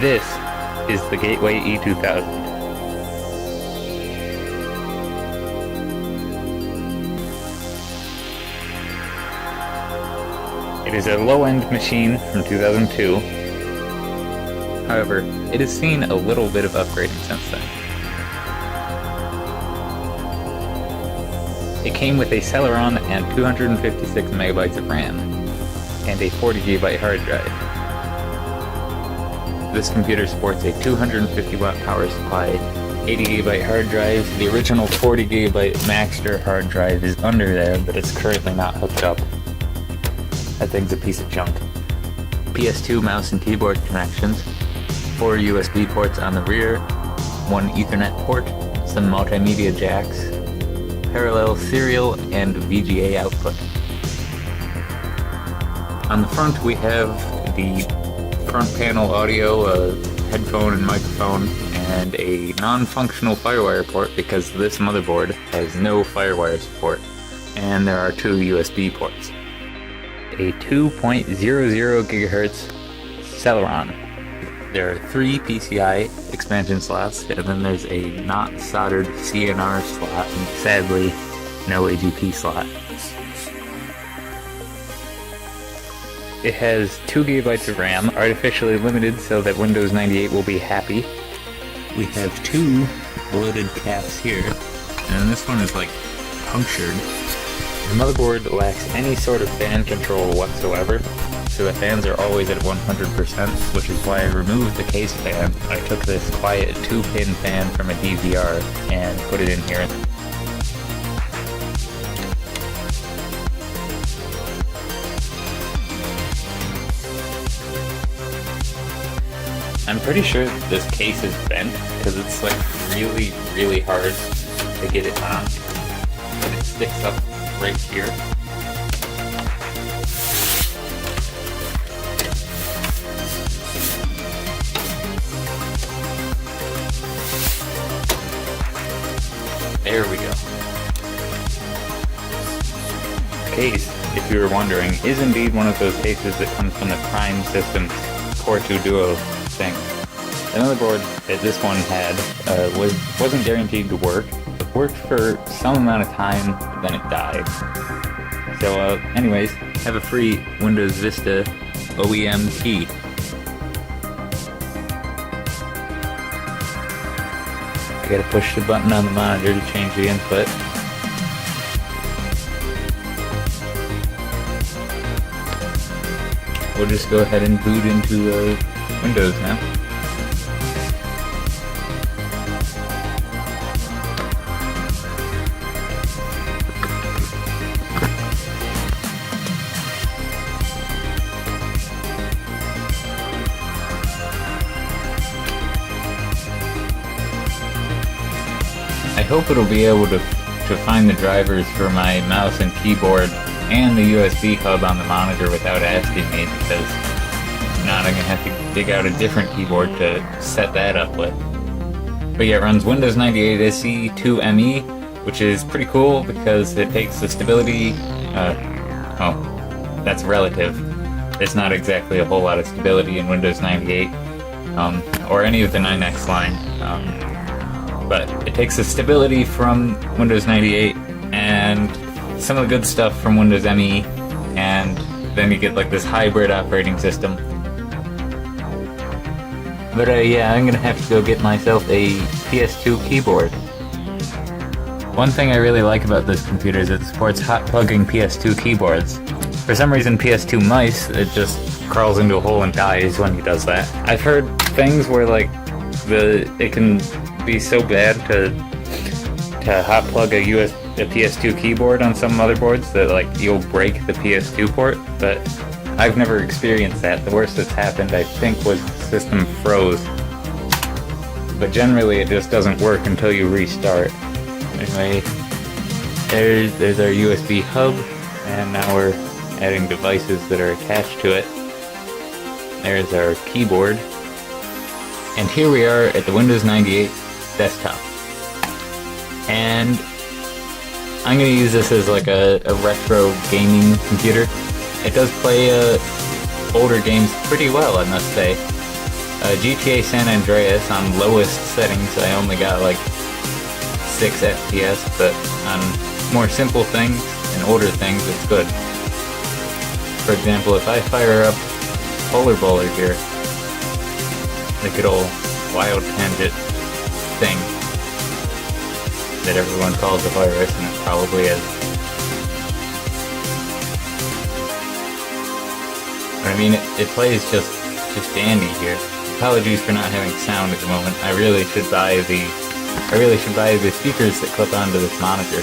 This is the Gateway E2000. It is a low-end machine from 2002. However, it has seen a little bit of upgrading since then. It came with a Celeron and 256 megabytes of RAM, and a 40 gigabyte hard drive. This computer sports a 250 watt power supply, 80 gigabyte hard drive. The original 40 gigabyte Maxter hard drive is under there, but it's currently not hooked up. That thing's a piece of junk. PS2 mouse and keyboard connections, 4 USB ports on the rear, 1 Ethernet port, some multimedia jacks, parallel serial and VGA output. On the front we have the front panel audio, a headphone and microphone, and a non-functional FireWire port because this motherboard has no FireWire support. And there are 2 USB ports. A 2.00 GHz Celeron. There are 3 PCI expansion slots, and then there's a not soldered CNR slot, and sadly, no AGP slot. It has 2 gigabytes of RAM, artificially limited so that Windows 98 will be happy. We have 2 loaded caps here, and this one is like punctured. The motherboard lacks any sort of fan control whatsoever, so the fans are always at 100%, which is why I removed the case fan. I took this quiet 2-pin fan from a DVR and put it in here. I'm pretty sure this case is bent because it's like really hard to get it on. But it sticks up right here. There we go. The case, if you were wondering, is indeed one of those cases that comes from the Prime Systems Core 2 Duo thing. The motherboard that this one had wasn't guaranteed to work. It worked for some amount of time, then it died. So anyways, have a free Windows Vista OEM key. I gotta push the button on the monitor to change the input. We'll just go ahead and boot into Windows now. I hope it'll be able to find the drivers for my mouse and keyboard and the USB hub on the monitor without asking me, because if not, I'm going to have to dig out a different keyboard to set that up with. But yeah, it runs Windows 98 SE 2ME, which is pretty cool because it takes the stability, that's relative. There's not exactly a whole lot of stability in Windows 98, or any of the 9X line. But it takes the stability from Windows 98 and some of the good stuff from Windows ME, and then you get like this hybrid operating system. But yeah, I'm gonna have to go get myself a PS2 keyboard. One thing I really like about this computer is it supports hot plugging PS2 keyboards. For some reason PS2 mice, it just crawls into a hole and dies when he does that. I've heard things where like it can be so bad to hot plug a PS2 keyboard on some motherboards that like you'll break the PS2 port, but I've never experienced that. The worst that's happened, I think, was the system froze. But generally it just doesn't work until you restart. Anyway, there's our USB hub, and now we're adding devices that are attached to it. There's our keyboard. And here we are at the Windows 98 desktop. And I'm going to use this as like a retro gaming computer. It does play older games pretty well, I must say. GTA San Andreas on lowest settings, I only got like 6 FPS, but on more simple things and older things, it's good. For example, if I fire up Polar Bowler here, the good old wild tangent thing that everyone calls a virus, and it probably is. But I mean, it plays just dandy here. Apologies for not having sound at the moment. I really should buy the speakers that clip onto this monitor.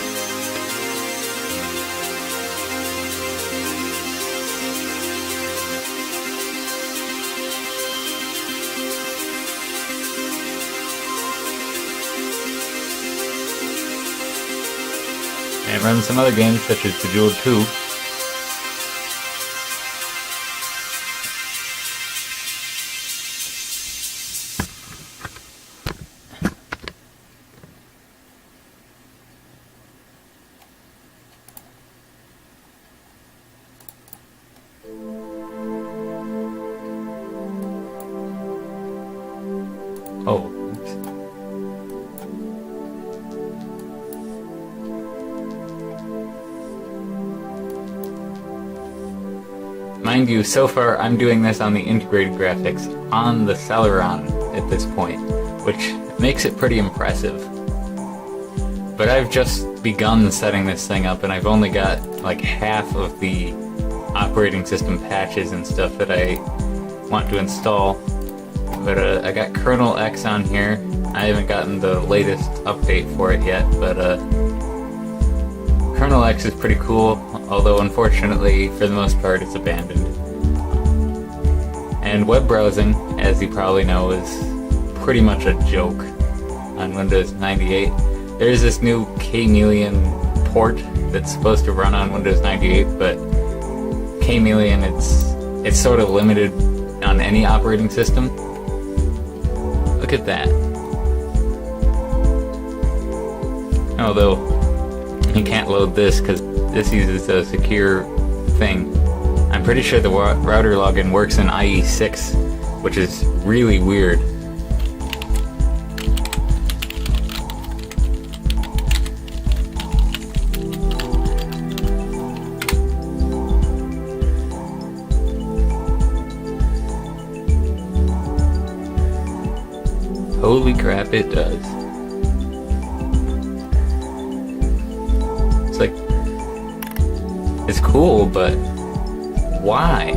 And it runs some other games such as Bejeweled 2. Oh, oops. Mind you, so far I'm doing this on the integrated graphics on the Celeron at this point, which makes it pretty impressive. But I've just begun setting this thing up, and I've only got like half of the operating system patches and stuff that I want to install. But I got kernel X on here. I haven't gotten the latest update for it yet, but kernel X is pretty cool, although unfortunately, for the most part, it's abandoned. And web browsing, as you probably know, is pretty much a joke on Windows 98. There's this new Chameleon port that's supposed to run on Windows 98, but Chameleon, it's sort of limited on any operating system. Look at that. Although, you can't load this because this uses a secure thing. I'm pretty sure the router login works in IE6, which is really weird. Holy crap, it does. It's like, it's cool, but why?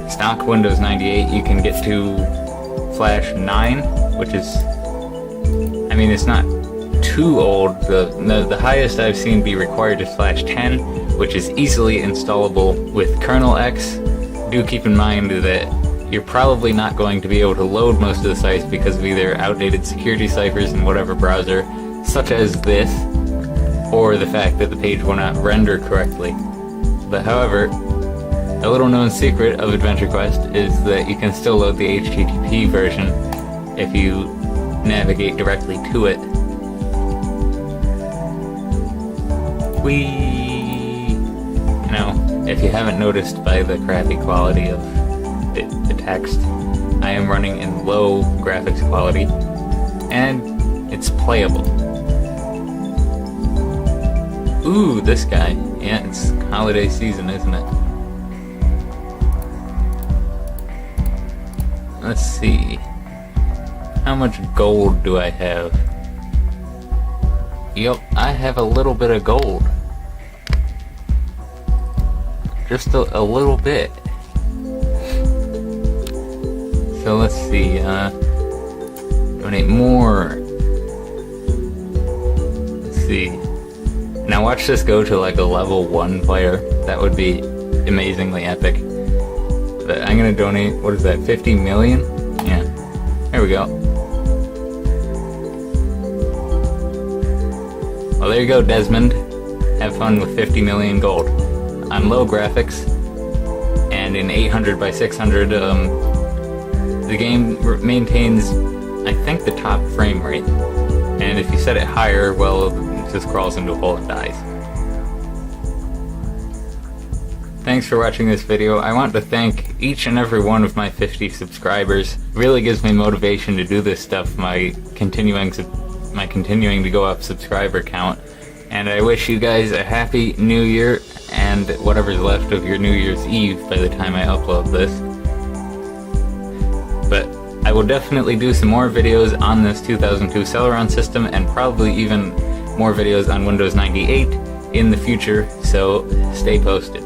Stock Windows 98 you can get to Flash 9, which is, I mean, it's not too old. The highest I've seen be required is Flash 10, which is easily installable with kernel X. Do keep in mind that you're probably not going to be able to load most of the sites because of either outdated security ciphers in whatever browser, such as this, or the fact that the page will not render correctly. But however, a little known secret of Adventure Quest is that you can still load the HTTP version if you navigate directly to it. If you haven't noticed by the crappy quality of the text, I am running in low graphics quality, and it's playable. Ooh, this guy. Yeah, it's holiday season, isn't it? Let's see. How much gold do I have? Yep, I have a little bit of gold. Just a little bit. So let's see, donate more. Let's see. Now watch this go to like a level 1 player. That would be amazingly epic. But I'm gonna donate, what is that, 50 million? Yeah, there we go. Well, there you go, Desmond. Have fun with 50 million gold. On low graphics, and in 800 by 600, the game maintains, I think, the top frame rate. And if you set it higher, well, it just crawls into a hole and dies. Thanks for watching this video. I want to thank each and every one of my 50 subscribers. It really gives me motivation to do this stuff, my continuing to go up subscriber count. And I wish you guys a happy new year and whatever's left of your New Year's Eve by the time I upload this. But I will definitely do some more videos on this 2002 Celeron system and probably even more videos on Windows 98 in the future, so stay posted.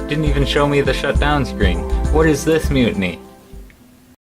Didn't even show me the shutdown screen. What is this mutiny?